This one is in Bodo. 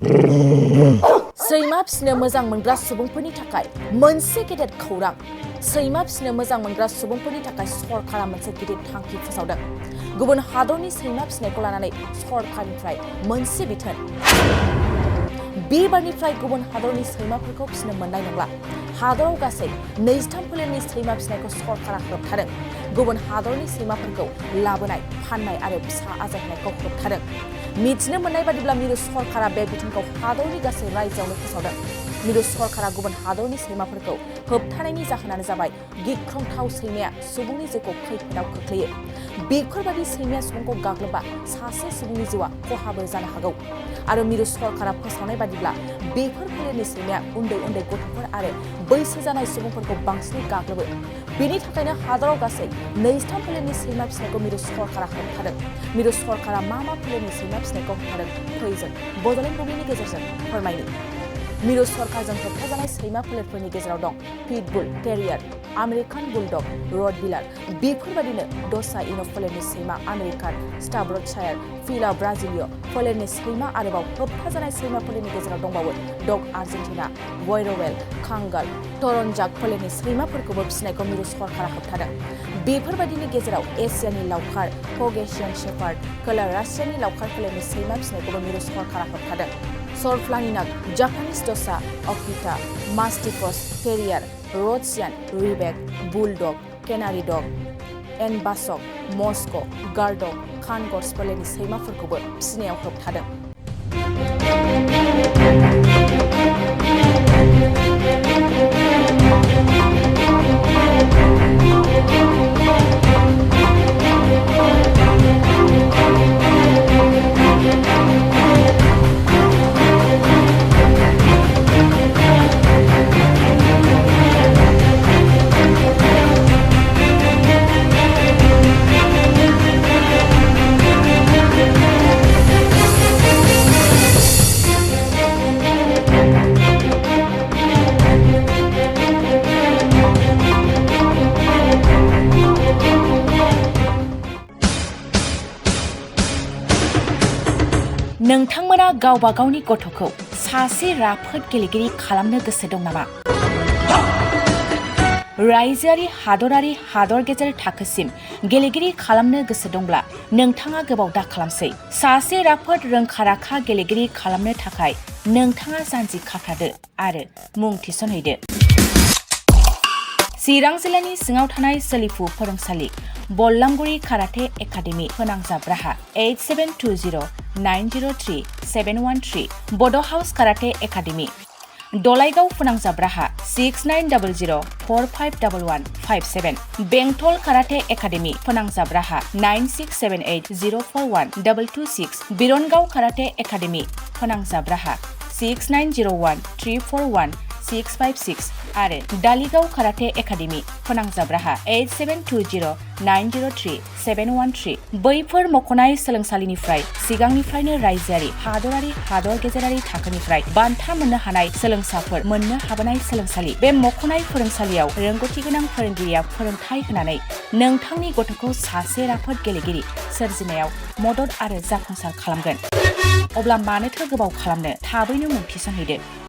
सैमा फिसिनो मोजां मोनग्रा सुबुंफोरनि थाखाय मोनसे गेदेर खौरां। सैमा फिसिनो मोजां मोनग्रा सुबुंफोरनि थाखाय सरकारा मोनसे गिदिर थांखि फोसावदों। गुबुन हादरनि सैमा फिसिनायखौ लानानै सरकारनिफ्राय मोनसे बिथोन। बेबारनिफ्राय गुबुन हादरनि सैमाफोरखौ फिसिनो मोननाय नंला। हादराव गासै 23 फोलेरनि सैमा फिसिनायखौ सरकारा होबथादों। गुबुन हादरनि सैमाफोरखौ लाबोनाय, फाननाय आरो फिसा आजायनायखौ होबथादों। मिथिनो मोननाय बादिब्ला मिरु सरकारा बे बिथोनखौ हादरनि गासै रायजोआवनो फोसावदों। मिरु सरकारा गुबुन हादरनि सैमाफोरखौ होबथानायनि जाहोनानो जाबाय गिख्रंथाव सैमाया सुबुंनि जिउखौ खैफोदाव खोख्लैयो। बेफोरबादि सैमाया सुबुंखौ गाग्लोबा सासे सुबुंनि जिउआ खहाबो जानो हागौ। आरो मिरु सरकारा फोसावनाय बादिब्ला बेफोर फोलेरनि सैमाया उन्दै उन्दै गथ'फोर आरो बैसो जानाय सुबुंफोरखौ बांसिनै गाग्लोबो। बेनि थाखायनो हादराव गासै 23 फोलेरनि सैमा फिसिनायखौ मिरु सरकारा होबथादों। मिरु सरकारा मा फोलेरनि सैमा फिसिनायखौ होबथादों फै जों बड'लेण्ड बुब्लिनि गेजेरजों फोरमायनो। मिरु सरकारजों होबथाजानाय सैमा फोलेरफोरनि गेजेराव दं पिटबुल टेरियार, आमेरिकान बुलडग, रटविलार। बेफोरबादिनो दस्रा इन' फोलेरनि सैमा आमेरिकान, स्टाफर्डशायर, फिला ब्राजिलिय फोलेरनि सैमा आरोबाव होबथाजानाय सैमा फोलेरनि गेजेराव दंबावो डग आर्जेन्टिना, वयरवेल, कांगाल, टरनजाक फोलेरनि सैमाफोरखौबो फिसिनायखौ मिरु सरकारा होबथादों। बेफोरबादिनि गेजेराव एसियानि लावखार पगेसियान शेपार्ड, खोला रासियानि लावखार फोलेरनि सैमा फिसिनायखौबो मिरु सरकारा होबथादों। सरफ्लानिनाग, जापानिज द'सा, अकिटा, मास्टिफस टेरियार, र'डसियान, रिबेक, बुलडग, केनारी डग, एनबासक, मस्क', गार्डक, खानगर्स फोलेरनि सैमाफोरखौबो फिसिनायाव होबथादों। नोंथांमोना गावबा गावनि गथ'खौ सासे राफोद गेलेगिरि खालामनो गोसो दं नामा? रायजोआरि, हादरारि, हादर गेजेर थाखोसिम गेलेगिरि खालामनो गोसो दंब्ला नोंथाङा गोबाव दा खालामसै। सासे राफोद रोंखा-राखा गेलेगिरि खालामनो थाखाय नोंथाङा जानजि खाफ्रादो आरो मुं थिसनहैदो। चिरां जिल्लानि सिङाव थानाय सोलिफु फोरोंसालि बल्लामगुरि काराटे एकाडेमि फोनांजाब राहा 8720903713 बड' हाउस काराटे एकाडेमि दलाइगाव फोनांजाब राहा 6900451157 बेंटल काराटे एकाडेमि फोनांजाब राहा 9678041226 बिरनगाव काराटे एकाडेमि फोनांजाब राहा 6901341656 आरो दालिगाव काराटे एकाडेमि फोनांजाब राहा 8720903713 बैफोर मख'नाय सोलोंसालिनिफ्राय सिगांनिफ्रायनो रायजोआरि, हादरारि, हादर गेजेरारि थाखोनिफ्राय बान्था मोननो हानाय सोलोंसाफोर मोननो हाबोनाय सोलोंसालि। बे मख'नाय फोरोंसालियाव रोंगौथि गोनां फोरोंगिरिया फोरोंथाय होनानै नोंथांनि गथ'खौ सासे राफोद गेलेगिरि सोरजिनायाव मदद आरो जाफुंसार खालामगोन। अब्ला मानोथो गोबाव खालामनो, थाबैनो मुं थिसनहैदो।